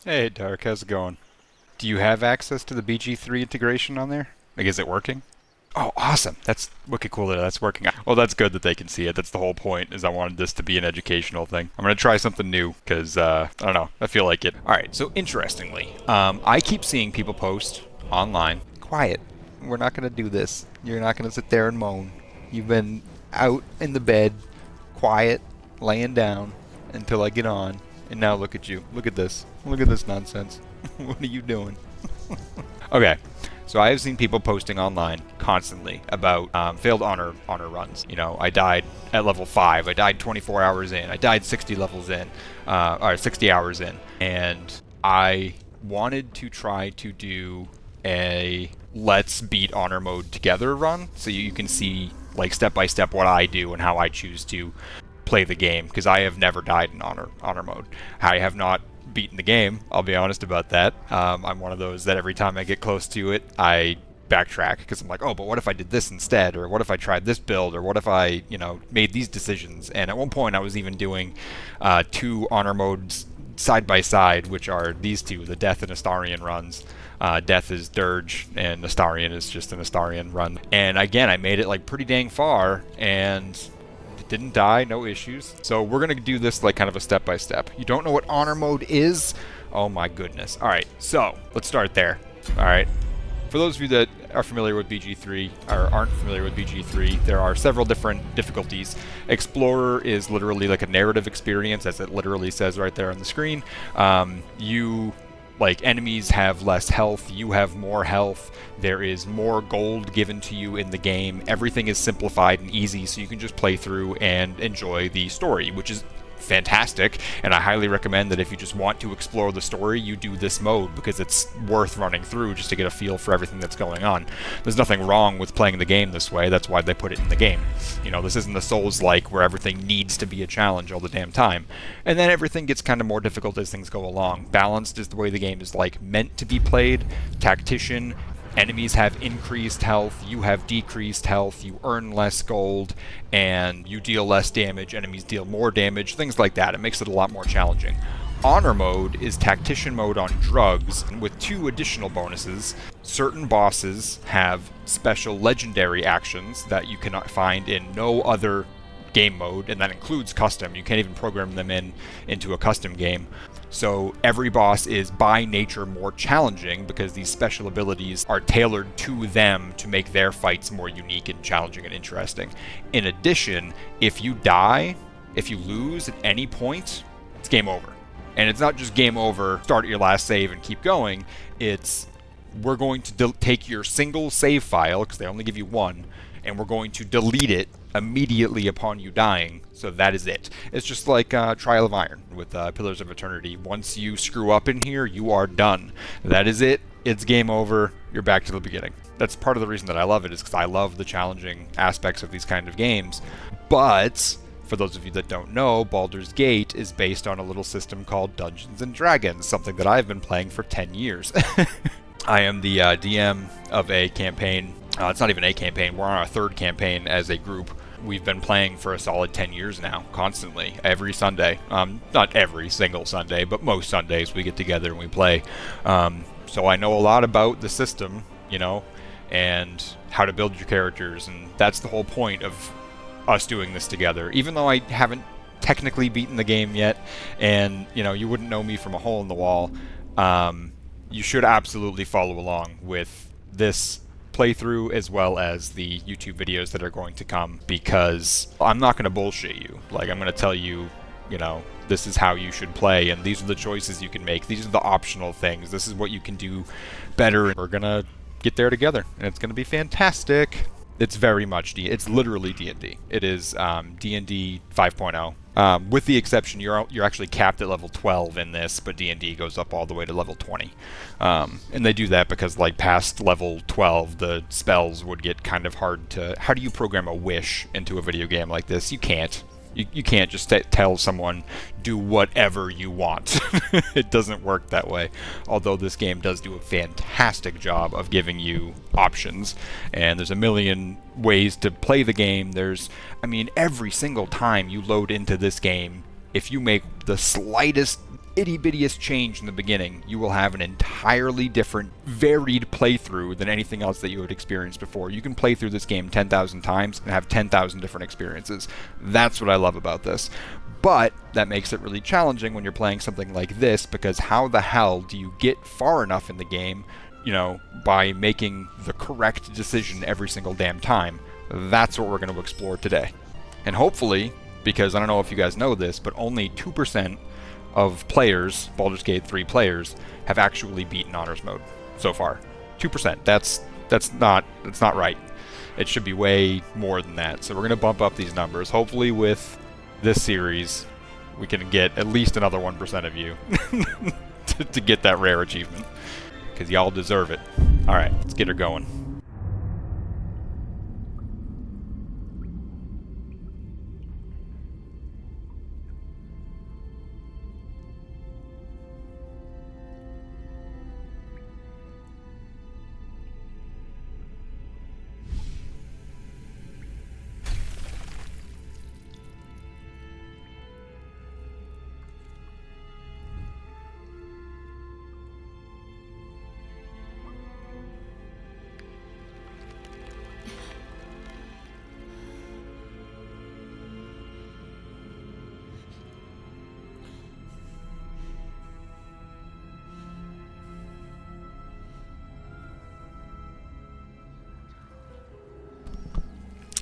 Hey, Dark, how's it going? Do you have access to the BG3 integration on there? Like, is it working? Oh, awesome. That's wicked cool that that's working. Well, that's good that they can see it. That's the whole point, is I wanted this to be an educational thing. I'm going to try something new, because, I don't know, I feel like it. Alright, so interestingly, I keep seeing people post online, quiet, we're not going to do this. You're not going to sit there and moan. You've been out in the bed, quiet, laying down, until I get on. And now look at you. Look at this. Look at this nonsense. What are you doing? Okay, so I have seen people posting online constantly about failed honor runs. You know, I died at level 5. I died 24 hours in. I died 60 levels in, or 60 hours in. And I wanted to try to do a let's beat honor mode together run, so you can see like step by step what I do and how I choose to play the game, because I have never died in honor mode. I have not beaten the game, I'll be honest about that. I'm one of those that every time I get close to it, I backtrack, because I'm like, oh, but what if I did this instead, or what if I tried this build, or what if I, made these decisions. And at one point I was even doing 2 honor modes side by side, which are these two, the Death and Astarion runs. Death is Dirge, and Astarion is just an Astarion run. And again, I made it like pretty dang far, and didn't die, no issues. So we're gonna do this like kind of a step by step. You don't know what honor mode is? Oh my goodness. Alright, so let's start there. Alright. For those of you that are familiar with BG3, or aren't familiar with BG3, there are several different difficulties. Explorer is literally like a narrative experience, as it literally says right there on the screen. Enemies have less health, you have more health, there is more gold given to you in the game, everything is simplified and easy, so you can just play through and enjoy the story, which is fantastic, and I highly recommend that if you just want to explore the story, you do this mode, because it's worth running through just to get a feel for everything that's going on. There's nothing wrong with playing the game this way, that's why they put it in the game. You know, this isn't the Souls-like where everything needs to be a challenge all the damn time. And then everything gets kind of more difficult as things go along. Balanced is the way the game is like meant to be played. Tactician, enemies have increased health, you have decreased health, you earn less gold, and you deal less damage, enemies deal more damage, things like that. It makes it a lot more challenging. Honor mode is tactician mode on drugs, with 2 additional bonuses. Certain bosses have special legendary actions that you cannot find in no other game mode, and that includes custom. You can't even program them into a custom game. So every boss is by nature more challenging, because these special abilities are tailored to them to make their fights more unique and challenging and interesting. In addition, if you die, if you lose at any point, it's game over. And it's not just game over, start at your last save and keep going. It's, we're going to take your single save file, because they only give you one, and we're going to delete it immediately upon you dying, so that is it. It's just like Trial of Iron with Pillars of Eternity. Once you screw up in here, you are done. That is it. It's game over. You're back to the beginning. That's part of the reason that I love it, is because I love the challenging aspects of these kind of games. But for those of you that don't know, Baldur's Gate is based on a little system called Dungeons & Dragons, something that I've been playing for 10 years. I am the DM of a campaign. It's not even a campaign. We're on our 3rd campaign as a group. We've been playing for a solid 10 years now, constantly, every Sunday. Not every single Sunday, but most Sundays we get together and we play. So I know a lot about the system, and how to build your characters, and that's the whole point of us doing this together. Even though I haven't technically beaten the game yet, and, you wouldn't know me from a hole in the wall, you should absolutely follow along with this playthrough as well as the YouTube videos that are going to come, because I'm not going to bullshit you. Like, I'm going to tell you, this is how you should play, and these are the choices you can make. These are the optional things. This is what you can do better. We're going to get there together, and it's going to be fantastic. It's very much it's literally D&D. It is D&D 5.0. With the exception, you're actually capped at level 12 in this, but D&D goes up all the way to level 20. And they do that because, like, past level 12, the spells would get kind of hard to... How do you program a wish into a video game like this? You can't. You can't just tell someone, do whatever you want. It doesn't work that way. Although this game does do a fantastic job of giving you options. And there's a million ways to play the game. Every single time you load into this game, if you make the slightest itty-bittiest change in the beginning, you will have an entirely different, varied playthrough than anything else that you had experienced before. You can play through this game 10,000 times and have 10,000 different experiences. That's what I love about this. But that makes it really challenging when you're playing something like this, because how the hell do you get far enough in the game, you know, by making the correct decision every single damn time? That's what we're going to explore today. And hopefully, because I don't know if you guys know this, but only 2% of players, Baldur's Gate 3 players, have actually beaten Honors Mode so far. 2%. That's not right. It should be way more than that. So we're going to bump up these numbers. Hopefully with this series, we can get at least another 1% of you to get that rare achievement, because y'all deserve it. Alright, let's get her going.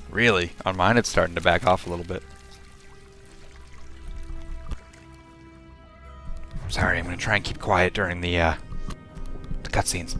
Really? On mine it's starting to back off a little bit. Sorry, I'm gonna try and keep quiet during the cutscenes.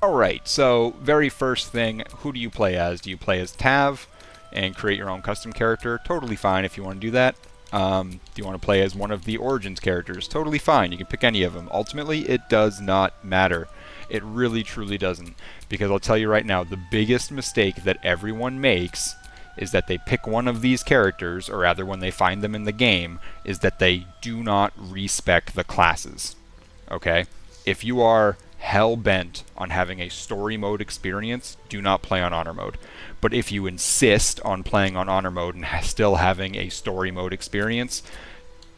Alright, so very first thing, who do you play as? Do you play as Tav and create your own custom character? Totally fine if you want to do that. Do you want to play as one of the Origins characters? Totally fine, you can pick any of them. Ultimately, it does not matter. It really truly doesn't. Because I'll tell you right now, the biggest mistake that everyone makes is that they pick one of these characters, or rather when they find them in the game, is that they do not respec the classes. Okay? If you are hell-bent on having a story mode experience, do not play on honor mode. But if you insist on playing on honor mode and still having a story mode experience,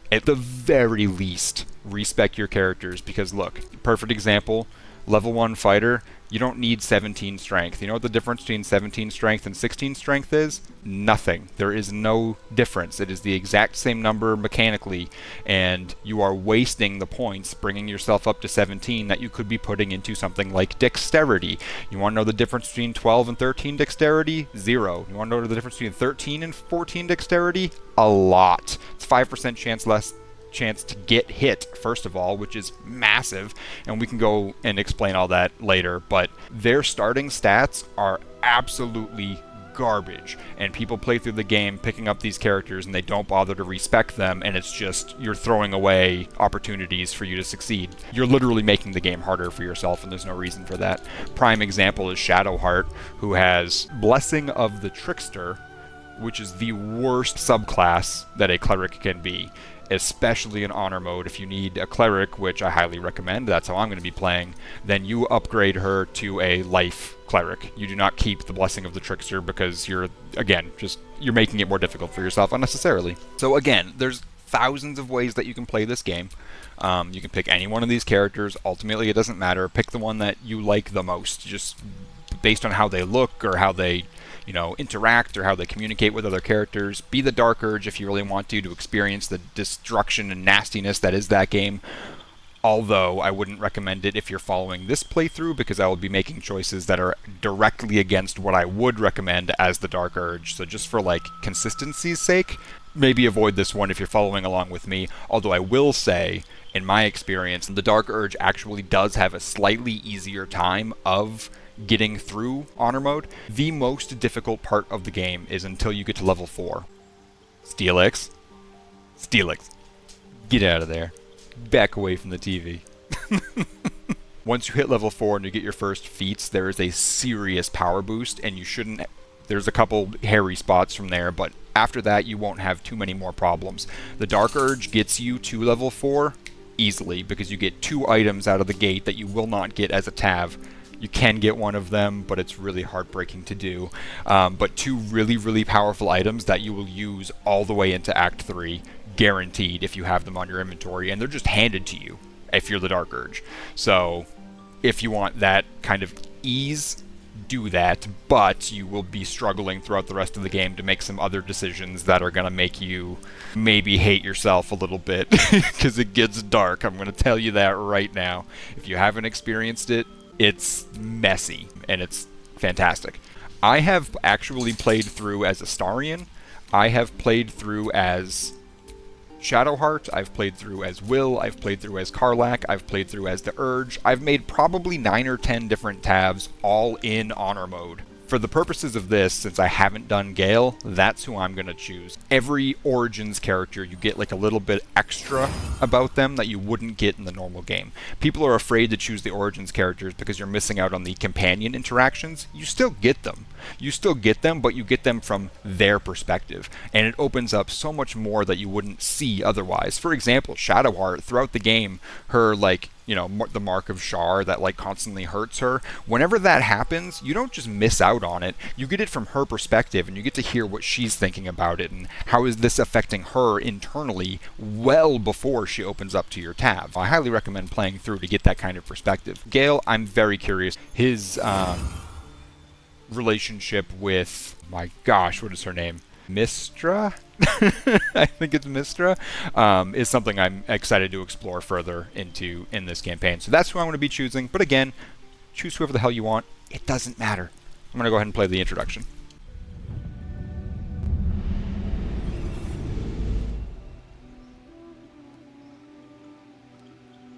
at the very least, respec your characters, because look, perfect example, level 1 fighter, you don't need 17 strength. You know what the difference between 17 strength and 16 strength is? Nothing. There is no difference. It is the exact same number mechanically, and you are wasting the points bringing yourself up to 17 that you could be putting into something like dexterity. You want to know the difference between 12 and 13 dexterity? 0. You want to know the difference between 13 and 14 dexterity? A lot. It's 5% chance to get hit, first of all, which is massive, and we can go and explain all that later, but their starting stats are absolutely garbage, and people play through the game picking up these characters and they don't bother to respec them, and it's just, you're throwing away opportunities for you to succeed. You're literally making the game harder for yourself, and there's no reason for that. Prime example is Shadowheart, who has Blessing of the Trickster, which is the worst subclass that a cleric can be, especially in honor mode. If you need a cleric, which I highly recommend, that's how I'm going to be playing, then you upgrade her to a life cleric. You do not keep the Blessing of the Trickster, because you're, again, you're making it more difficult for yourself unnecessarily. So again, there's thousands of ways that you can play this game. You can pick any one of these characters. Ultimately, it doesn't matter. Pick the one that you like the most, just based on how they look or how they, you know, interact or how they communicate with other characters. Be the Dark Urge if you really want to experience the destruction and nastiness that is that game. Although I wouldn't recommend it if you're following this playthrough, because I will be making choices that are directly against what I would recommend as the Dark Urge. So just for like consistency's sake, maybe avoid this one if you're following along with me. Although I will say, in my experience, the Dark Urge actually does have a slightly easier time of getting through Honor Mode. The most difficult part of the game is until you get to level 4. Steelyx. Steelyx. Get out of there. Back away from the TV. Once you hit level 4 and you get your first feats, there is a serious power boost, and you shouldn't... There's a couple hairy spots from there, but after that you won't have too many more problems. The Dark Urge gets you to level 4 easily, because you get 2 items out of the gate that you will not get as a Tav. You can get one of them, but it's really heartbreaking to do. But 2 really, really powerful items that you will use all the way into Act 3, guaranteed if you have them on your inventory, and they're just handed to you if you're the Dark Urge. So if you want that kind of ease, do that, but you will be struggling throughout the rest of the game to make some other decisions that are going to make you maybe hate yourself a little bit, because it gets dark. I'm going to tell you that right now. If you haven't experienced it, it's messy, and it's fantastic. I have actually played through as Astarion. I have played through as Shadowheart, I've played through as Will, I've played through as Karlach, I've played through as the Urge. I've made probably 9 or 10 different Tavs, all in Honor Mode. For the purposes of this, since I haven't done Gale, that's who I'm going to choose. Every Origins character, you get like a little bit extra about them that you wouldn't get in the normal game. People are afraid to choose the Origins characters because you're missing out on the companion interactions. You still get them. You still get them, but you get them from their perspective. And it opens up so much more that you wouldn't see otherwise. For example, Shadowheart, throughout the game, her, like, you know, the mark of Shar that, like, constantly hurts her. Whenever that happens, you don't just miss out on it. You get it from her perspective, and you get to hear what she's thinking about it, and how is this affecting her internally well before she opens up to your tab. I highly recommend playing through to get that kind of perspective. Gale, I'm very curious. His relationship with, my gosh, what is her name? Mistra? I think it's Mistra, is something I'm excited to explore further in this campaign. So that's who I'm going to be choosing. But again, choose whoever the hell you want. It doesn't matter. I'm going to go ahead and play the introduction.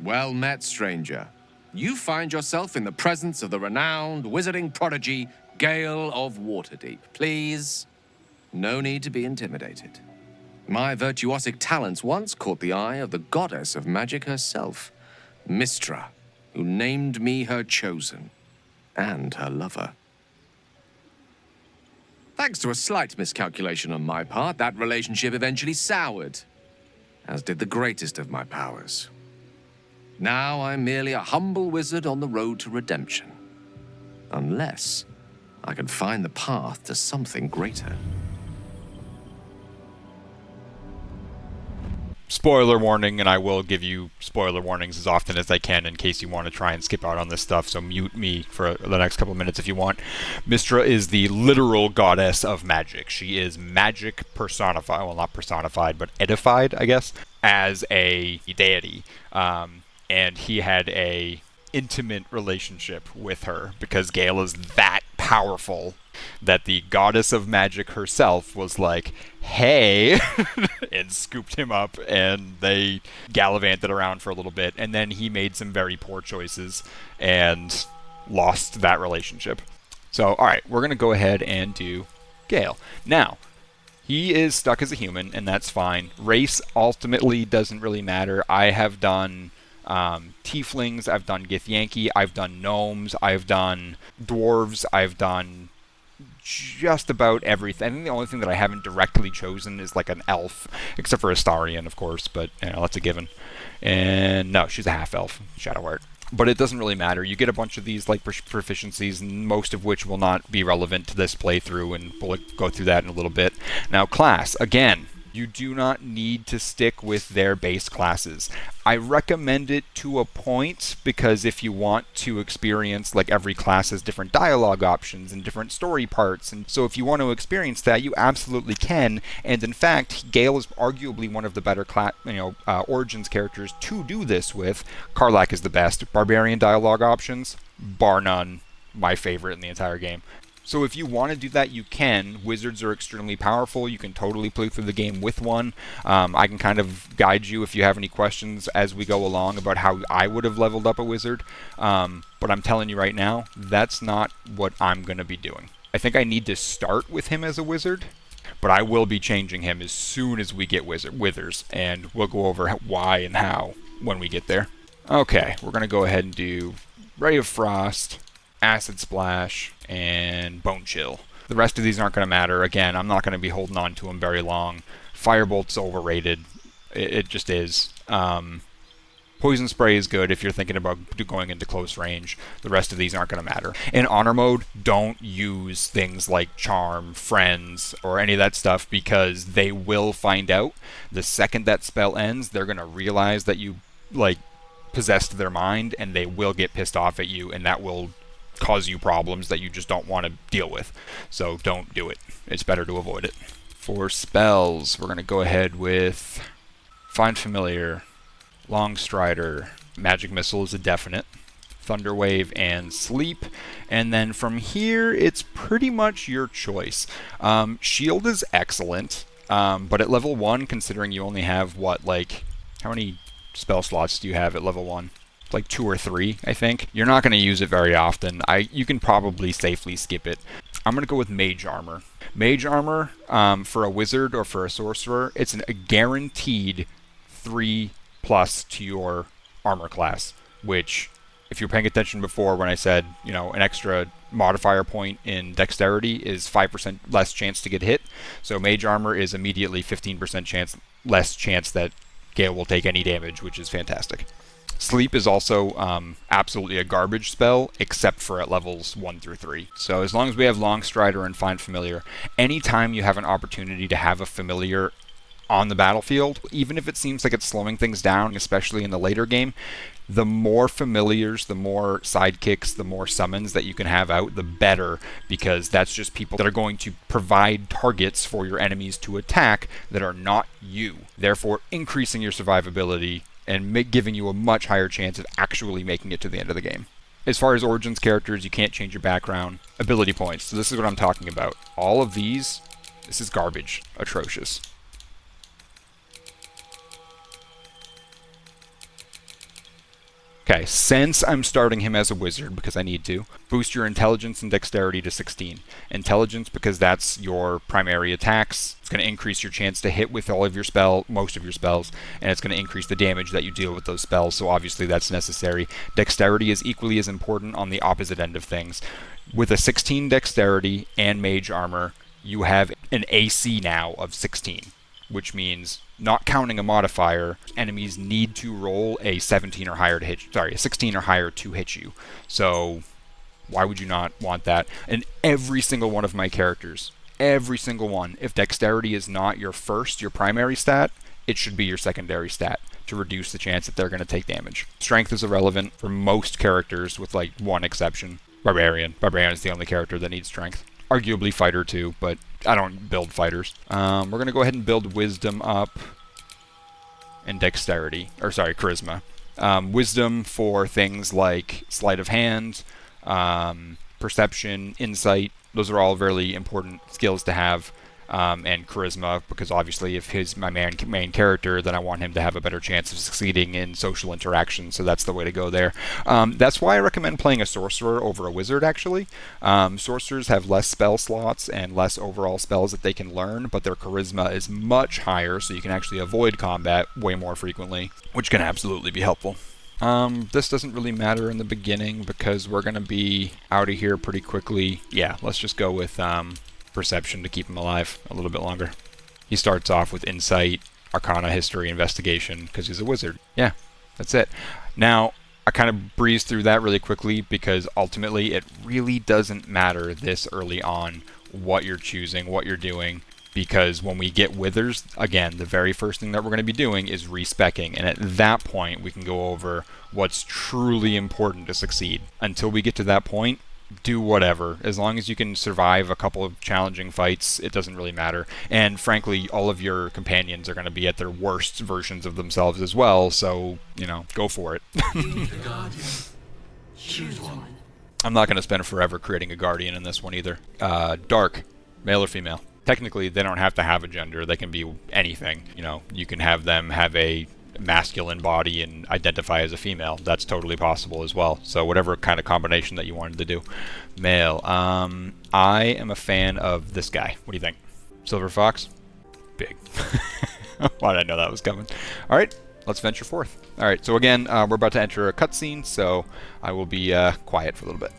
Well met, stranger. You find yourself in the presence of the renowned wizarding prodigy, Gale of Waterdeep. Please, no need to be intimidated. My virtuosic talents once caught the eye of the goddess of magic herself, Mistra, who named me her chosen, and her lover. Thanks to a slight miscalculation on my part, that relationship eventually soured, as did the greatest of my powers. Now I'm merely a humble wizard on the road to redemption. Unless I can find the path to something greater. Spoiler warning, and I will give you spoiler warnings as often as I can in case you want to try and skip out on this stuff, so mute me for the next couple of minutes if you want. Mistra is the literal goddess of magic. She is magic personified, well, not personified, but edified, I guess, as a deity. And he had a intimate relationship with her because Gale is that powerful that the goddess of magic herself was like, hey, and scooped him up, and they gallivanted around for a little bit, and then he made some very poor choices and lost that relationship. So, alright, we're going to go ahead and do Gale. Now, he is stuck as a human, and that's fine. Race ultimately doesn't really matter. I have done tieflings, I've done Githyanki, I've done gnomes, I've done dwarves, I've done just about everything. I think the only thing that I haven't directly chosen is like an elf, except for Astarion, of course, but you know, that's a given. And no, she's a half-elf, Shadowheart. But it doesn't really matter. You get a bunch of these like proficiencies, most of which will not be relevant to this playthrough, and we'll go through that in a little bit. Now, class, again, You do not need to stick with their base classes. I recommend it to a point because if you want to experience, like, every class has different dialogue options and different story parts, and so if you want to experience that, you absolutely can. And in fact, Gale is arguably one of the better Origins characters to do this with. Karlach is the best. Barbarian dialogue options, bar none, my favorite in the entire game. So if you want to do that, you can. Wizards are extremely powerful. You can totally play through the game with one. I can kind of guide you if you have any questions as we go along about how I would have leveled up a wizard. But I'm telling you right now, that's not what I'm going to be doing. I think I need to start with him as a wizard, but I will be changing him as soon as we get withers, and we'll go over why and how when we get there. Okay, we're going to go ahead and do Ray of Frost, Acid Splash, and Bone Chill. The rest of these aren't going to matter. Again, I'm not going to be holding on to them very long. Firebolt's overrated. It just is. Poison Spray is good if you're thinking about going into close range. The rest of these aren't going to matter. In Honor Mode, don't use things like Charm, Friends, or any of that stuff because they will find out. The second that spell ends, they're going to realize that you, possessed their mind, and they will get pissed off at you, and that will cause you problems that you just don't want to deal with. So don't do it. It's better to avoid it. For spells, we're going to go ahead with Find Familiar, Long Strider, Magic Missile is a definite, Thunder Wave, and Sleep. And then from here, it's pretty much your choice. Shield is excellent, but at level 1, considering you only have, how many spell slots do you have at level 1? Like 2 or 3, I think. You're not going to use it very often. You can probably safely skip it. I'm going to go with Mage Armor. Mage Armor, for a wizard or for a sorcerer, it's a guaranteed 3+ to your armor class, which, if you're paying attention before when I said, an extra modifier point in dexterity is 5% less chance to get hit. So Mage Armor is immediately 15% less chance that Gale will take any damage, which is fantastic. Sleep is also absolutely a garbage spell, except for at levels 1 through 3. So as long as we have Long Strider and Find Familiar, anytime you have an opportunity to have a familiar on the battlefield, even if it seems like it's slowing things down, especially in the later game, the more familiars, the more sidekicks, the more summons that you can have out, the better, because that's just people that are going to provide targets for your enemies to attack that are not you, therefore increasing your survivability and giving you a much higher chance of actually making it to the end of the game. As far as Origins characters, you can't change your background. Ability points, so this is what I'm talking about. All of these, this is garbage. Atrocious. Okay, since I'm starting him as a wizard, because I need to, boost your intelligence and dexterity to 16. Intelligence, because that's your primary attacks. It's going to increase your chance to hit with most of your spells, and it's going to increase the damage that you deal with those spells, so obviously that's necessary. Dexterity is equally as important on the opposite end of things. With a 16 dexterity and mage armor, you have an AC now of 16, which means, not counting a modifier, enemies need to roll a 17 or higher to hit. A 16 or higher to hit you. So why would you not want that? And every single one of my characters, every single one, if dexterity is not your primary stat, it should be your secondary stat to reduce the chance that they're going to take damage. Strength is irrelevant for most characters, with one exception: Barbarian. Barbarian is the only character that needs strength. Arguably Fighter too, but I don't build fighters. We're going to go ahead and build Wisdom up and Dexterity, Charisma. Wisdom for things like Sleight of Hand, Perception, Insight. Those are all really important skills to have. And Charisma, because obviously if he's my main character, then I want him to have a better chance of succeeding in social interaction, so that's the way to go there. That's why I recommend playing a sorcerer over a wizard, actually. Sorcerers have less spell slots and less overall spells that they can learn, but their charisma is much higher, so you can actually avoid combat way more frequently, which can absolutely be helpful. This doesn't really matter in the beginning because we're going to be out of here pretty quickly. Yeah, let's just go with Perception to keep him alive a little bit longer. He starts off with Insight, Arcana, History, Investigation, because he's a wizard. Yeah, that's it. Now, I kind of breezed through that really quickly because ultimately it really doesn't matter this early on what you're choosing, what you're doing. because when we get withers, again, the very first thing that we're going to be doing is respecking, and at that point we can go over what's truly important to succeed. Until we get to that point, do whatever. As long as you can survive a couple of challenging fights, it doesn't really matter. And frankly, all of your companions are going to be at their worst versions of themselves as well, so, you know, go for it. Choose one. I'm not going to spend forever creating a guardian in this one either. Dark, male or female. Technically, they don't have to have a gender. They can be anything. You know, you can have them have a masculine body and identify as a female. That's totally possible as well. So whatever kind of combination that you wanted to do. Male. I am a fan of this guy. What do you think? Silver Fox? Big. Why did I know that was coming? All right, let's venture forth. All right, so again, we're about to enter a cutscene, so I will be quiet for a little bit.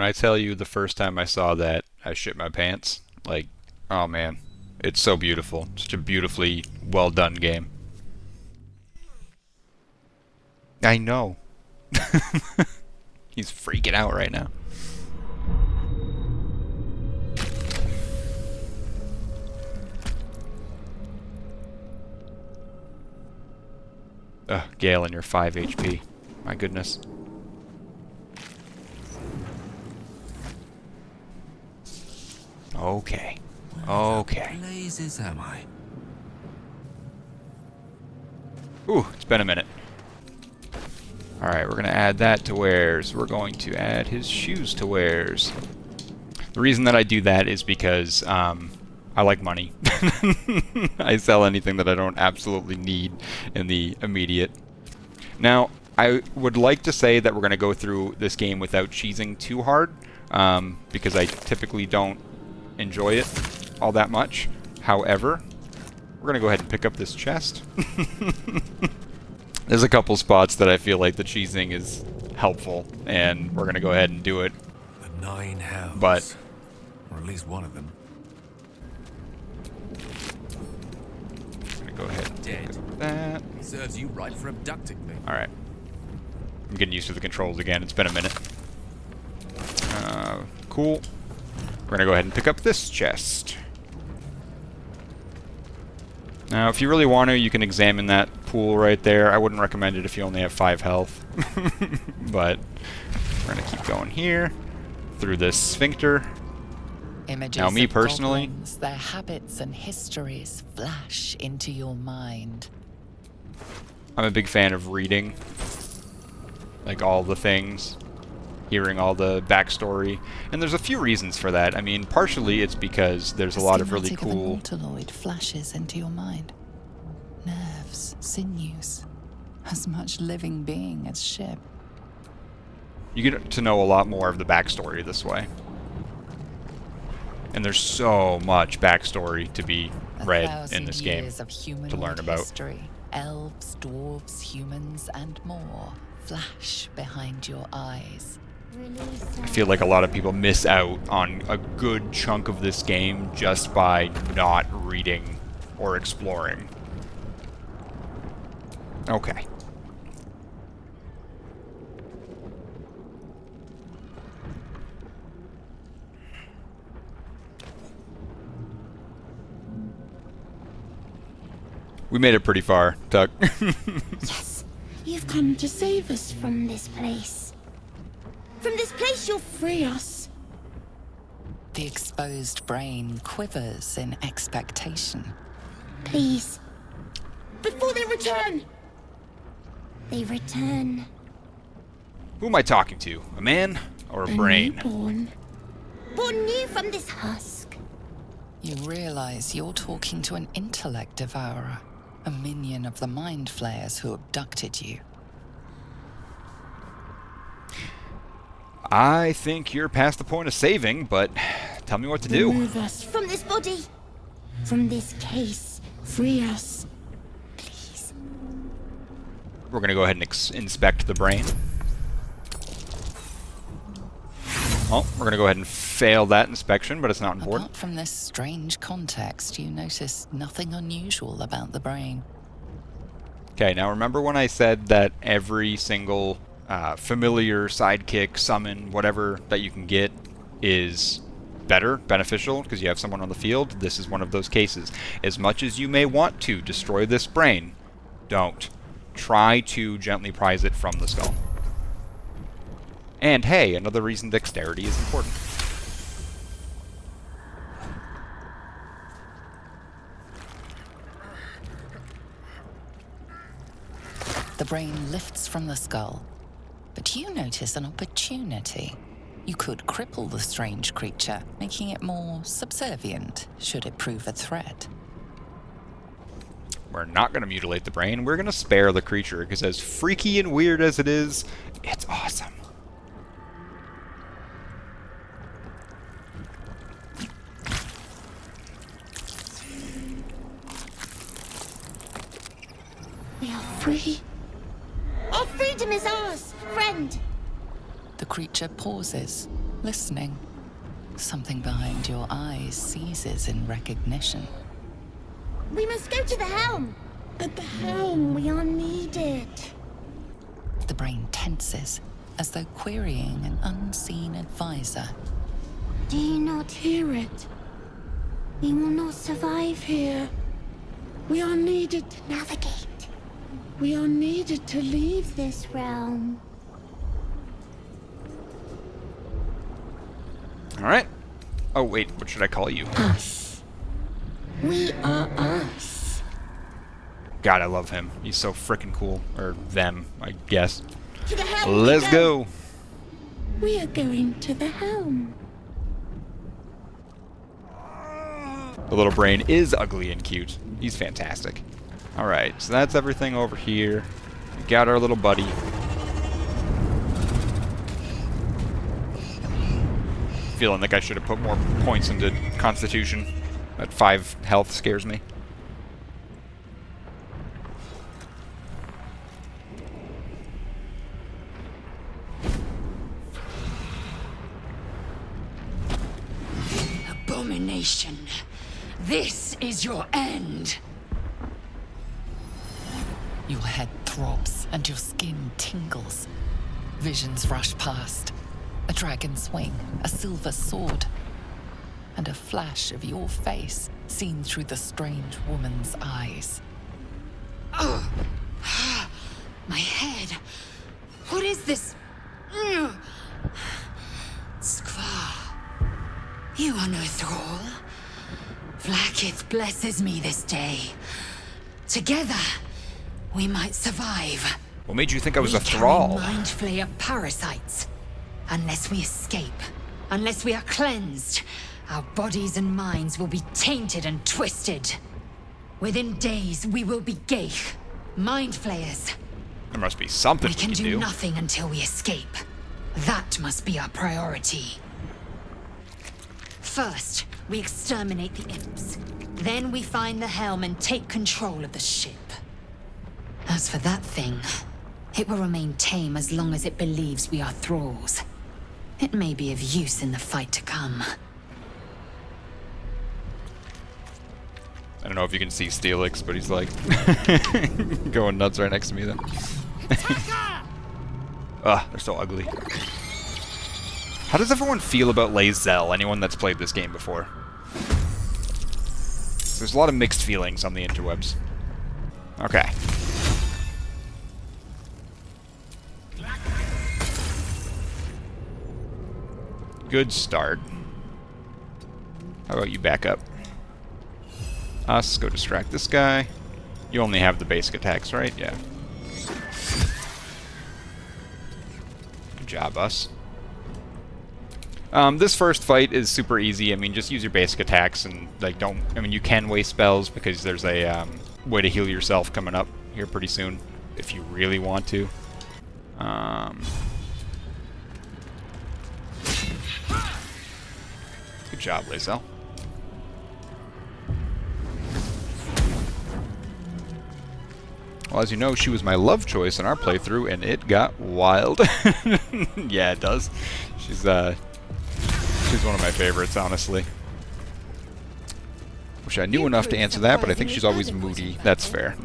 I tell you, the first time I saw that, I shit my pants. Like, oh man, it's so beautiful. Such a beautifully well done game. I know. He's freaking out right now. Ugh, Gale and your 5 HP. My goodness. Okay. Okay. Blazes am I? Ooh, it's been a minute. Alright, we're going to add that to wares. We're going to add his shoes to wares. The reason that I do that is because I like money. I sell anything that I don't absolutely need in the immediate. Now, I would like to say that we're going to go through this game without cheesing too hard, because I typically don't enjoy it all that much. However, we're going to go ahead and pick up this chest. There's a couple spots that I feel like the cheesing is helpful, and we're going to go ahead and do it. The 9 hells. But, or at least one of them. Go ahead and take that. Serves you right for abducting me. Alright. I'm getting used to the controls again. It's been a minute. Cool. We're going to go ahead and pick up this chest. Now, if you really want to, you can examine that pool right there. I wouldn't recommend it if you only have 5 health. But we're going to keep going here. Through this sphincter. Images now, me of personally, goblins, their habits and histories flash into your mind. I'm a big fan of reading, like, all the things, hearing all the backstory, and there's a few reasons for that. I mean, partially it's because there's a lot of really cool... Nautiloid flashes into your mind. Nerves, sinews, as much living being as ship. You get to know a lot more of the backstory this way. And there's so much backstory to be read in this game to learn about. History. Elves, dwarves, humans, and more flash behind your eyes. I feel like a lot of people miss out on a good chunk of this game just by not reading or exploring. Okay. We made it pretty far, Tuck. Yes, you've come to save us from this place. From this place, you'll free us. The exposed brain quivers in expectation. Please. Before they return. They return. Who am I talking to? A man or a brain? Newborn. Born new from this husk. You realize you're talking to an intellect devourer, a minion of the mind flayers who abducted you. I think you're past the point of saving, but tell me what to do. Remove us from this body. From this case. Free us. Please. We're going to go ahead and inspect the brain. Oh, we're going to go ahead and fail that inspection, but it's not important. Apart from this strange context, you notice nothing unusual about the brain. Okay, now remember when I said that every single familiar, sidekick, summon, whatever that you can get is beneficial, because you have someone on the field? This is one of those cases. As much as you may want to destroy this brain, don't. Try to gently prise it from the skull. And hey, another reason dexterity is important. The brain lifts from the skull, but you notice an opportunity. You could cripple the strange creature, making it more subservient, should it prove a threat. We're not going to mutilate the brain. We're going to spare the creature, because as freaky and weird as it is, it's awesome. We are free. Our freedom is ours, friend. The creature pauses, listening. Something behind your eyes seizes in recognition. We must go to the Helm. At the Helm, we are needed. The brain tenses, as though querying an unseen advisor. Do you not hear it? We will not survive here. We are needed to navigate. We are needed to leave this realm. Alright. Oh, wait, what should I call you? Us. We are us. God, I love him. He's so frickin' cool. Or them, I guess. To the Helm. Let's go! We are going to the Helm. The little brain is ugly and cute. He's fantastic. Alright, so that's everything over here. We got our little buddy. Feeling like I should have put more points into Constitution. That 5 health scares me. Abomination. This is your end. Your head throbs and your skin tingles. Visions rush past. A dragon's wing, a silver sword, and a flash of your face seen through the strange woman's eyes. Oh. My head. What is this? Skvar. You are no thrall. Vlaakith blesses me this day. Together, we might survive. What made you think I was We a thrall? carry mind flayer parasites. Unless we escape, unless we are cleansed, our bodies and minds will be tainted and twisted. Within days, we will be Geich, mind flayers. There must be something We can do. do nothing until we escape. That must be our priority. First, we exterminate the Imps. Then we find the Helm and take control of the ship. As for that thing, it will remain tame as long as it believes we are thralls. It may be of use in the fight to come. I don't know if you can see Steelyx, but he's like going nuts right next to me then. Ugh, they're so ugly. How does everyone feel about Lae'zel, anyone that's played this game before? There's a lot of mixed feelings on the interwebs. Okay. Good start. How about you back up? Us, go distract this guy. You only have the basic attacks, right? Yeah. Good job, us. This first fight is super easy. I mean, just use your basic attacks and, like, don't... I mean, you can waste spells because there's a way to heal yourself coming up here pretty soon if you really want to. Good job, Lae'zel. Well, as you know, she was my love choice in our playthrough, and it got wild. Yeah, it does. She's one of my favorites, honestly. Wish I knew enough to answer that, but I think she's always moody. That's fair.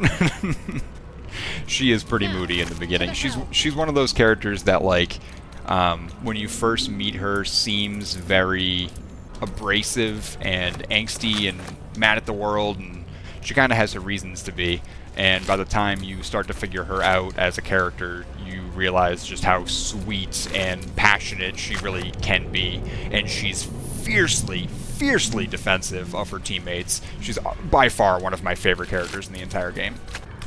She is pretty moody in the beginning. She's one of those characters that, like, when you first meet her, seems very abrasive and angsty and mad at the world, and she kind of has her reasons to be. And by the time you start to figure her out as a character, you realize just how sweet and passionate she really can be. And she's fiercely, fiercely defensive of her teammates. She's by far one of my favorite characters in the entire game.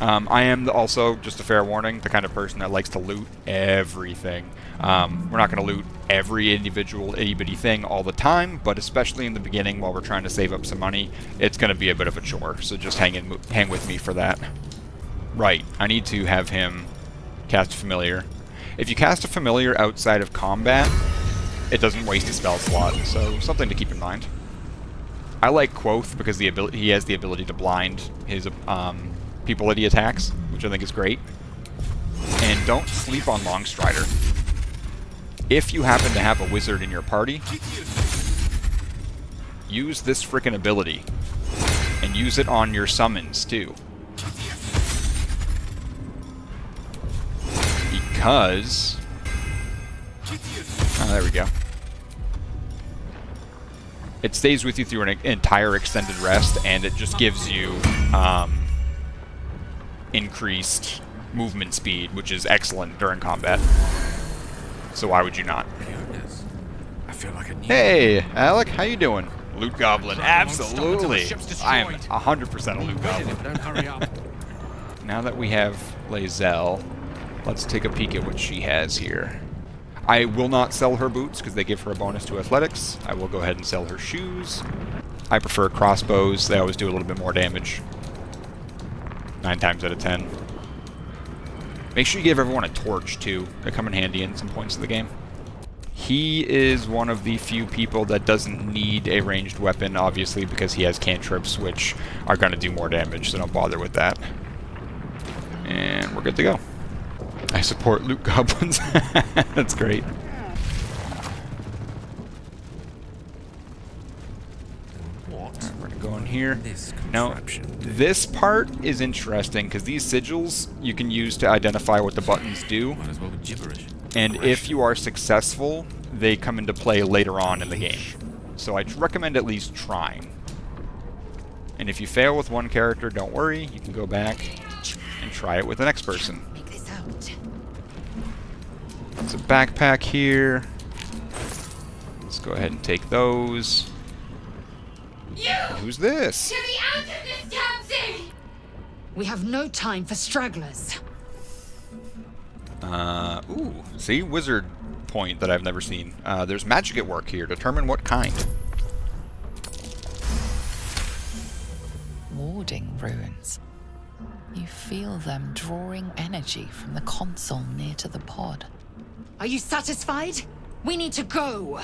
I am also, just a fair warning, the kind of person that likes to loot everything. We're not going to loot every individual itty-bitty thing all the time, but especially in the beginning while we're trying to save up some money, it's going to be a bit of a chore, so just hang with me for that. Right, I need to have him cast Familiar. If you cast a Familiar outside of combat, it doesn't waste a spell slot, so something to keep in mind. I like Quoth because he has the ability to blind his people that he attacks, which I think is great. And don't sleep on Longstrider. if you happen to have a wizard in your party, use this frickin' ability. And use it on your summons, too. Because... oh, there we go. It stays with you through an entire extended rest, and it just gives you increased movement speed, which is excellent during combat. So why would you not? I feel like a new... Hey, Alec, how you doing? Loot Goblin, absolutely. I am 100% a Loot Goblin. Don't hurry up. Now that we have Lae'zel, let's take a peek at what she has here. I will not sell her boots because they give her a bonus to athletics. I will go ahead and sell her shoes. I prefer crossbows. They always do a little bit more damage. 9 times out of 10. Make sure you give everyone a torch, too. They come in handy in some points of the game. He is one of the few people that doesn't need a ranged weapon, obviously, because he has cantrips, which are going to do more damage, so don't bother with that. And we're good to go. I support loot goblins. That's great. What? We're going to go in here. This Now, contraption. this part is interesting, because these sigils you can use to identify what the buttons do. Might as well be gibberish. And if you are successful, they come into play later on in the game. So I'd recommend at least trying. And if you fail with one character, don't worry. You can go back and try it with the next person. Make this out. There's a backpack here. Let's go ahead and take those. Who's this? Get me out of this damn thing! We have no time for stragglers. Ooh, see? Wizard point that I've never seen. There's magic at work here. Determine what kind. Warding runes. You feel them drawing energy from the console near to the pod. Are you satisfied? We need to go.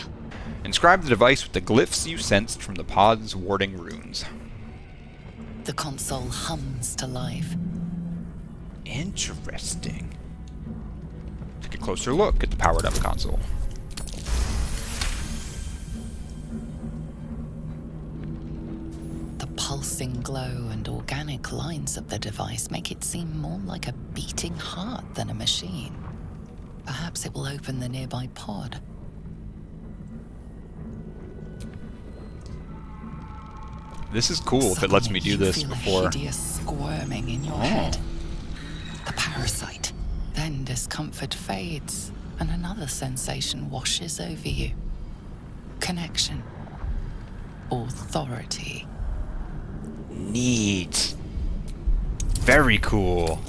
Inscribe the device with the glyphs you sensed from the pod's warding runes. The console hums to life. Interesting. Take a closer look at the powered-up console. The pulsing glow and organic lines of the device make it seem more like a beating heart than a machine. Perhaps it will open the nearby pod. This is cool if it lets me do Suddenly, this you feel before. a hideous squirming in your head. The parasite. Then discomfort fades, and another sensation washes over you. Connection. Authority. Neat. Very cool.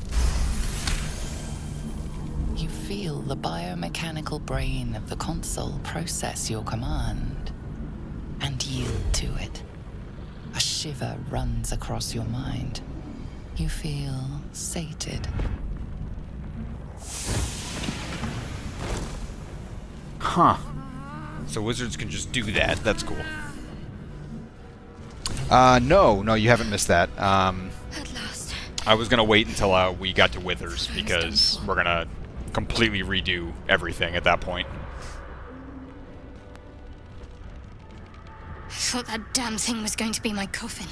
You feel the biomechanical brain of the console process your command and yield to it. A shiver runs across your mind. You feel sated. Huh. So wizards can just do that. That's cool. No, you haven't missed that. At last. I was gonna wait until we got to withers because we're gonna completely redo everything at that point. I thought that damn thing was going to be my coffin.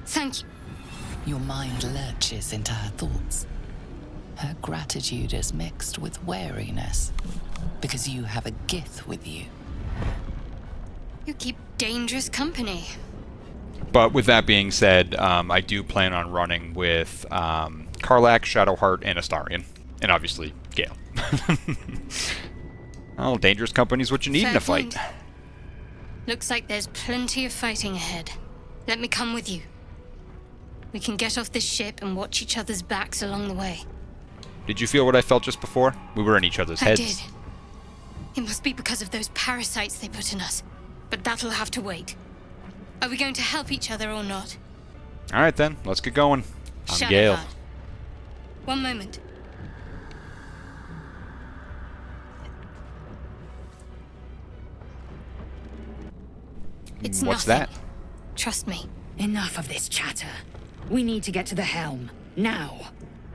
Thank you. Your mind lurches into her thoughts. Her gratitude is mixed with wariness, because you have a gith with you. You keep dangerous company. But with that being said, I do plan on running with Karlach, Shadowheart, and Astarion. And obviously, Gale. Well, dangerous company's what you need in a fight. Fair point. Looks like there's plenty of fighting ahead. Let me come with you. We can get off this ship and watch each other's backs along the way. Did you feel what I felt just before? We were in each other's heads. I did. It must be because of those parasites they put in us. But that'll have to wait. Are we going to help each other or not? Alright then, let's get going. I'm Gale. Shadowheart. One moment. It's What's nothing. that? Trust me. Enough of this chatter. We need to get to the Helm. Now.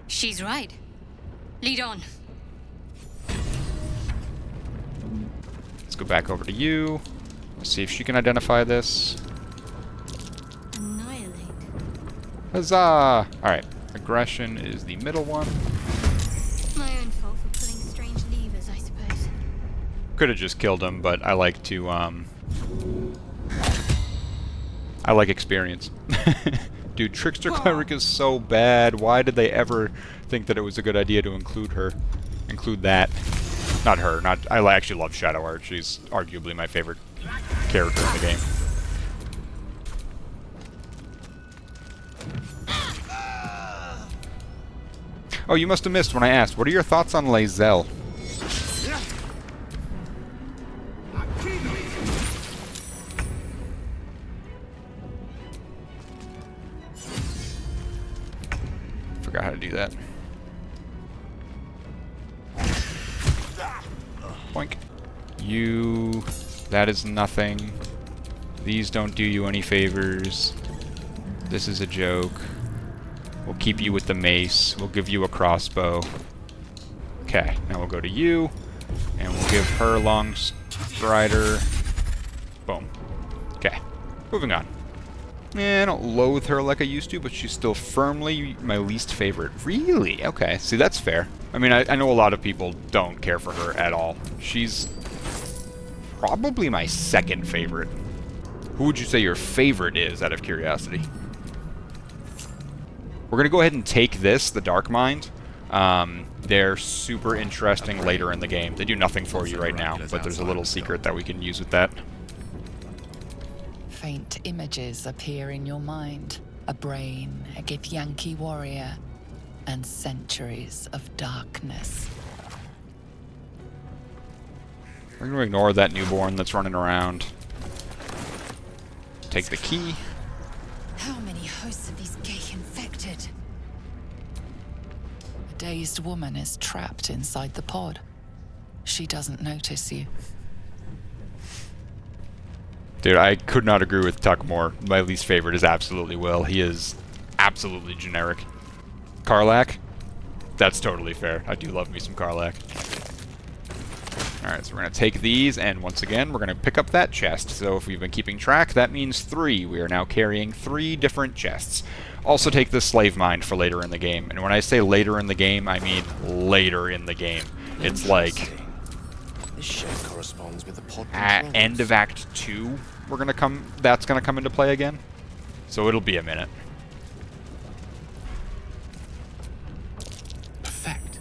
She's right. Lead on. go back over to you. Let's see if she can identify this. Annihilate. Huzzah! Alright, aggression is the middle one. My own fault for pulling strange levers, I suppose. Could have just killed him, but I like to, I like experience. Dude, Trickster Cleric is so bad. Why did they ever think that it was a good idea to include her? Include that. Not her, I actually love Shadowheart. She's arguably my favorite character in the game. Oh, you must have missed when I asked, what are your thoughts on Lae'zel? Forgot how to do that. Boink. You... That is nothing. These don't do you any favors. This is a joke. We'll keep you with the mace. We'll give you a crossbow. Okay, now we'll go to you. And we'll give her long strider. Boom. Okay, moving on. I don't loathe her like I used to, but she's still firmly my least favorite. Really? Okay, see, that's fair. I mean, I know a lot of people don't care for her at all. She's probably my second favorite. Who would you say your favorite is, out of curiosity? We're going to go ahead and take this, the Dark Mind. They're super interesting later in the game. They do nothing for you right now, but there's a little secret that we can use with that. Faint images appear in your mind. A brain, a Githyanki warrior, and centuries of darkness. We're going to ignore that newborn that's running around. Take the key. How many hosts of these gay infected? A dazed woman is trapped inside the pod. She doesn't notice you. Dude, I could not agree with Tuck more. My least favorite is absolutely Will. He is absolutely generic. Karlach? That's totally fair. I do love me some Karlach. Alright, so we're going to take these, and once again, we're going to pick up that chest. So if we've been keeping track, that means 3. We are now carrying 3 different chests. Also take the Slave Mind for later in the game. And when I say later in the game, I mean later in the game. It's like... This shed corresponds with the pod at controls. end of Act 2, that's gonna come into play again. So it'll be a minute. Perfect.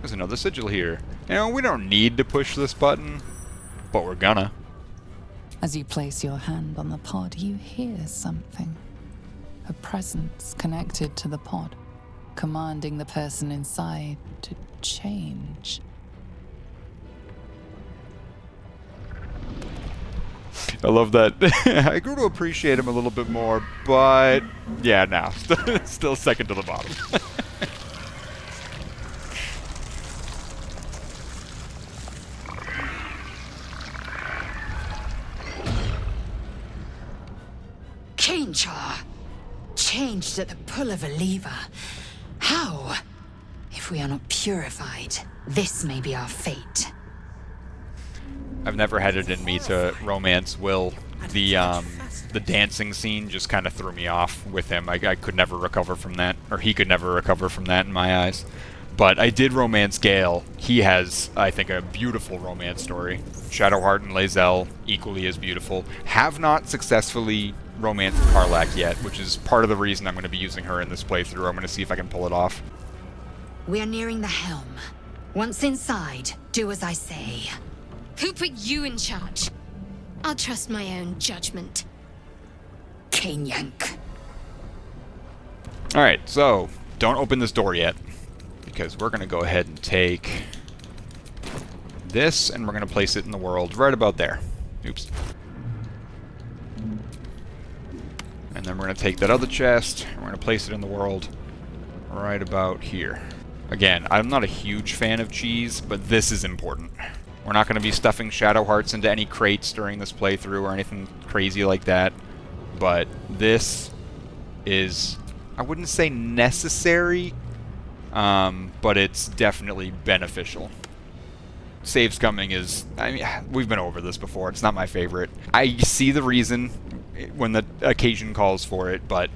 There's another sigil here. You know, we don't need to push this button, but we're gonna. As you place your hand on the pod, you hear something. A presence connected to the pod, commanding the person inside to change. I love that. I grew to appreciate him a little bit more, but yeah, no, still second to the bottom. Chainchar! Changed at the pull of a lever. How? If we are not purified, this may be our fate. I've never had it in me to romance Will. The dancing scene just kind of threw me off with him. I could never recover from that, or he could never recover from that in my eyes. But I did romance Gale. He has, I think, a beautiful romance story. Shadowheart and Lae'zel, equally as beautiful. Have not successfully romanced Karlach yet, which is part of the reason I'm going to be using her in this playthrough. I'm going to see if I can pull it off. We are nearing the Helm. Once inside, do as I say. Who put you in charge? I'll trust my own judgment. Cainyank. Alright, so, don't open this door yet, because we're going to go ahead and take this, and we're going to place it in the world right about there. Oops. And then we're going to take that other chest, and we're going to place it in the world right about here. Again, I'm not a huge fan of cheese, but this is important. We're not going to be stuffing Shadowhearts into any crates during this playthrough or anything crazy like that. But this is, I wouldn't say necessary, but it's definitely beneficial. save scumming is, I mean, we've been over this before. It's not my favorite. I see the reason when the occasion calls for it, but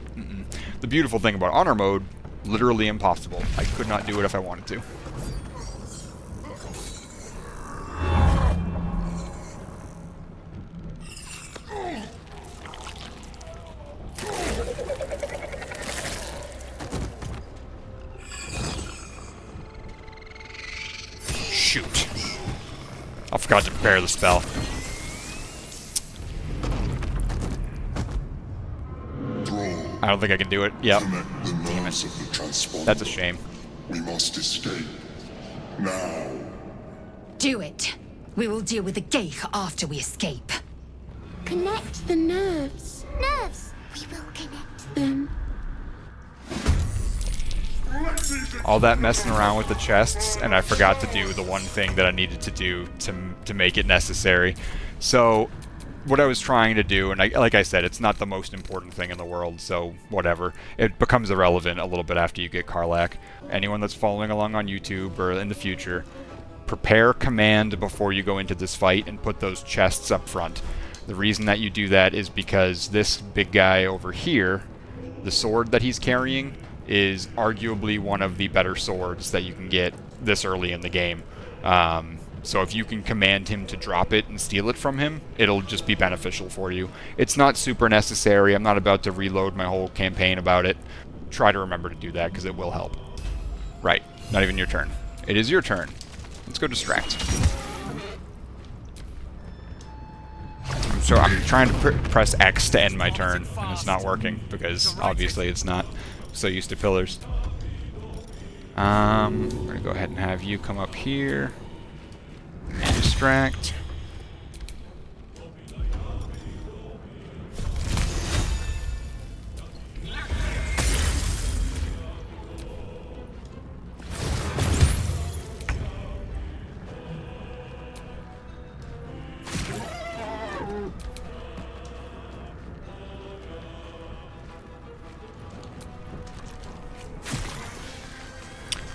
the beautiful thing about honor mode, literally impossible. I could not do it if I wanted to. Shoot. I forgot to prepare the spell. I don't think I can do it. Yep. Damn it. That's a shame. We must escape. Now. Do it. We will deal with the Geich after we escape. Connect the nerves. Nerves! We will connect them. All that messing around with the chests, and I forgot to do the one thing that I needed to do to make it necessary. So, what I was trying to do, and like I said, it's not the most important thing in the world, so whatever. It becomes irrelevant a little bit after you get Karlach. Anyone that's following along on YouTube or in the future, prepare command before you go into this fight and put those chests up front. The reason that you do that is because this big guy over here, the sword that he's carrying, is arguably one of the better swords that you can get this early in the game. So if you can command him to drop it and steal it from him, it'll just be beneficial for you. It's not super necessary. I'm not about to reload my whole campaign about it. Try to remember to do that, because it will help. Right. Not even your turn. It is your turn. Let's go distract. So I'm trying to press X to end my turn, and it's not working, because obviously it's not. I'm so used to pillars. I'm going to go ahead and have you come up here and distract.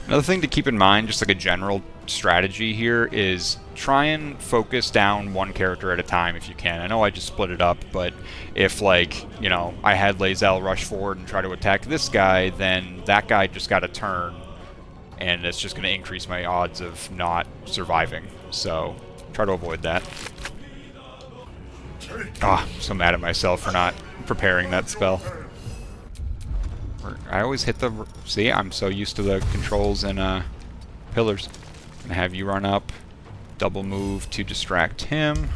Another thing to keep in mind, just like a general strategy here, is try and focus down one character at a time if you can. I know I just split it up, but if, like, you know, I had Lae'zel rush forward and try to attack this guy, then that guy just got a turn, and it's just going to increase my odds of not surviving. So, try to avoid that. Ah, I'm so mad at myself for not preparing that spell. I always hit the... See, I'm so used to the controls and pillars. I'm gonna have you run up, double move to distract him.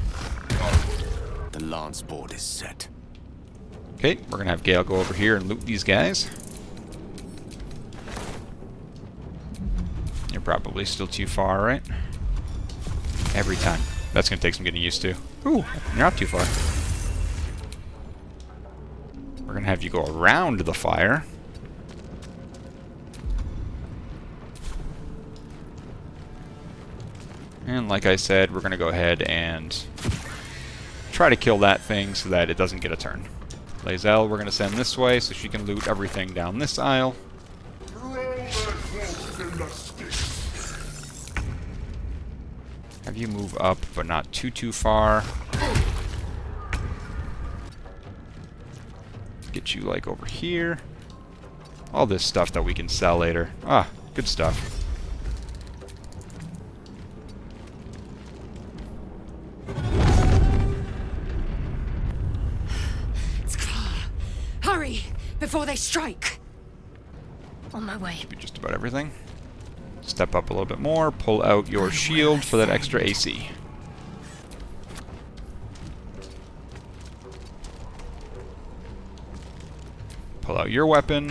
The lance board is set. Okay, we're gonna have Gale go over here and loot these guys. You're probably still too far, right? Every time. That's gonna take some getting used to. Ooh, you're not too far. We're gonna have you go around the fire. And like I said, we're going to go ahead and try to kill that thing so that it doesn't get a turn. Lae'zel, we're going to send this way so she can loot everything down this aisle. Have you move up, but not too far. Get you, like, over here. All this stuff that we can sell later. Ah, good stuff. Hurry, before they strike. On my way. Should be just about everything. Step up a little bit more. Pull out your shield for that extra AC. Pull out your weapon.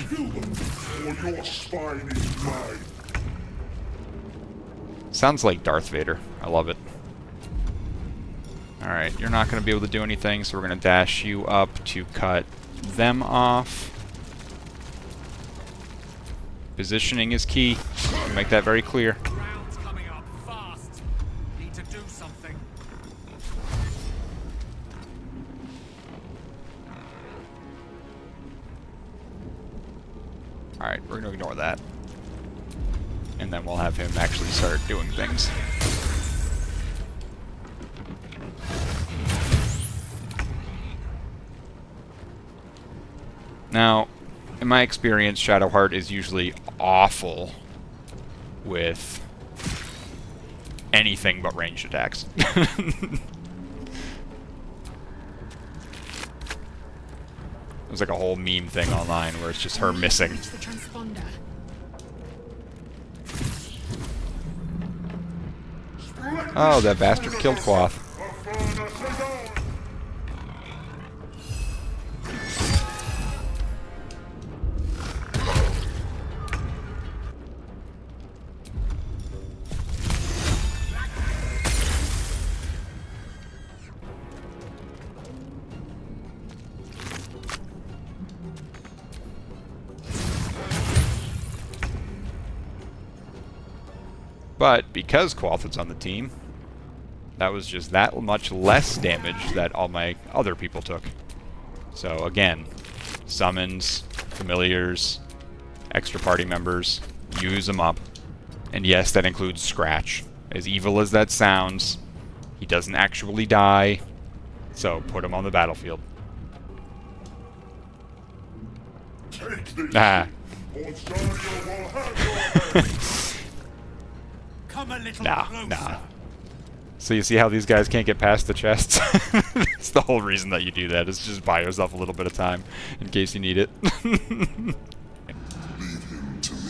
Sounds like Darth Vader. I love it. Alright, you're not going to be able to do anything, so we're going to dash you up to cut them off. Positioning is key. Make that very clear. Round's coming up fast. Need to do something. Alright, we're going to ignore that. And then we'll have him actually start doing things. Now, in my experience, Shadowheart is usually awful with anything but ranged attacks. There's like a whole meme thing online where it's just her missing. Oh, that bastard killed Quoth. But because Quoth was on the team, that was just that much less damage that all my other people took. So again, summons, familiars, extra party members, use them up. And yes, that includes Scratch. As evil as that sounds, he doesn't actually die, so put him on the battlefield. Ah. Nah. So you see how these guys can't get past the chests? It's the whole reason that you do that, is just buy yourself a little bit of time in case you need it. Leave him to me.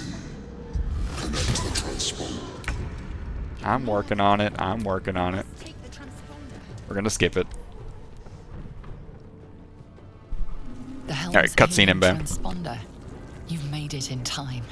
Connect the transponder. I'm working on it. We're gonna skip it. The Helm's Alright, cutscene alien inbound. transponder. You've made it in time.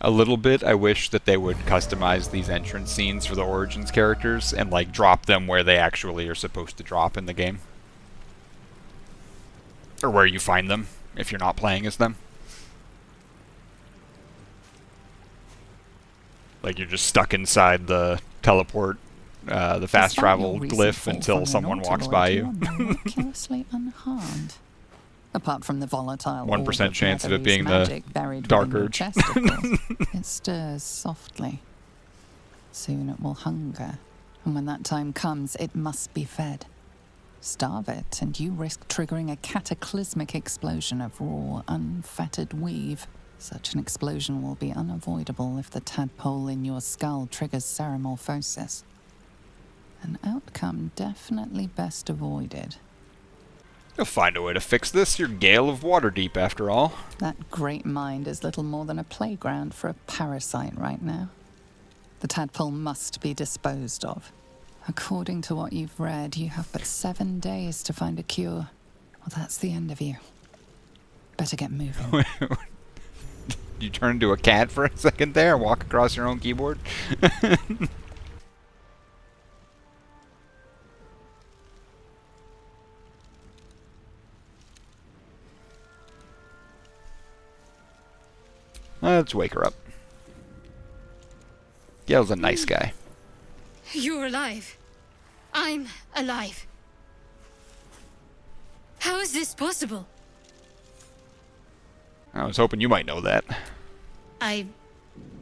A little bit, I wish that they would customize these entrance scenes for the Origins characters and like drop them where they actually are supposed to drop in the game. Or where you find them, if you're not playing as them. Like you're just stuck inside the teleport the fast Despite travel your recent glyph fall until from the someone walks Nautiloid, by you you. are miraculously unharmed. Apart from the volatile 1% chance of it Netherese being the magic buried dark within your urge. chest, of course. It stirs softly. Soon it will hunger, and when that time comes, it must be fed. Starve it, and you risk triggering a cataclysmic explosion of raw, unfettered weave. Such an explosion will be unavoidable if the tadpole in your skull triggers ceramorphosis. An outcome definitely best avoided. You'll find a way to fix this. You're Gale of Waterdeep, after all. That great mind is little more than a playground for a parasite right now. The tadpole must be disposed of. According to what you've read, you have but 7 days to find a cure. Well, that's the end of you. Better get moving. You turn into a cat for a second there and walk across your own keyboard? Let's wake her up. Gale's a nice guy. You're alive. I'm alive. How is this possible? I was hoping you might know that. I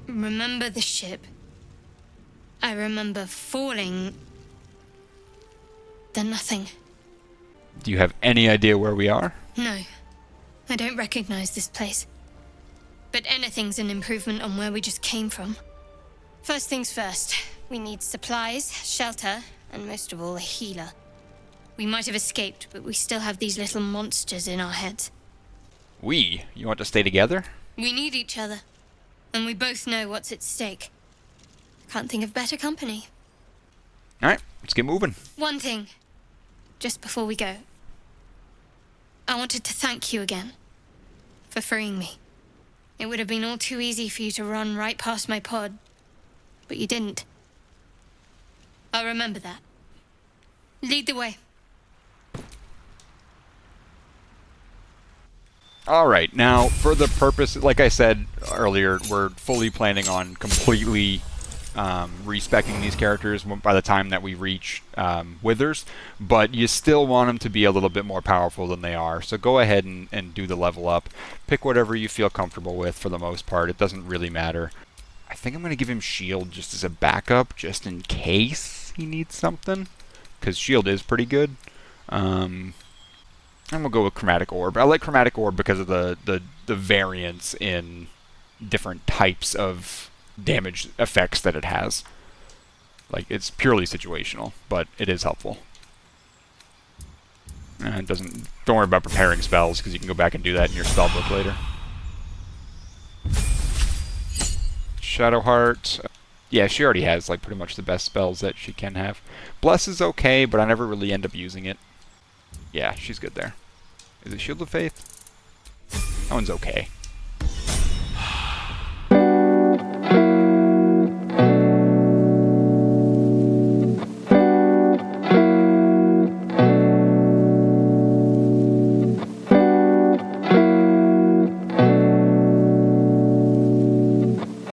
remember the ship. I remember falling. Then nothing. Do you have any idea where we are? No. I don't recognize this place. But anything's an improvement on where we just came from. First things first. We need supplies, shelter, and most of all, a healer. We might have escaped, but we still have these little monsters in our heads. We? You want to stay together? We need each other. And we both know what's at stake. Can't think of better company. Alright, let's get moving. One thing. Just before we go. I wanted to thank you again. For freeing me. It would have been all too easy for you to run right past my pod. But you didn't. I'll remember that. Lead the way. Alright, now, for the purpose, like I said earlier, we're fully planning on completely respecking these characters by the time that we reach Withers, but you still want them to be a little bit more powerful than they are, so go ahead and do the level up. Pick whatever you feel comfortable with for the most part, it doesn't really matter. I think I'm going to give him shield just as a backup, just in case he needs something, because shield is pretty good. And we'll go with Chromatic Orb. I like Chromatic Orb because of the variance in different types of damage effects that it has. Like, it's purely situational, but it is helpful. And don't worry about preparing spells, because you can go back and do that in your spellbook later. Shadowheart. Yeah, she already has, like, pretty much the best spells that she can have. Bless is okay, but I never really end up using it. Yeah, she's good there. Is it Shield of Faith? That one's okay.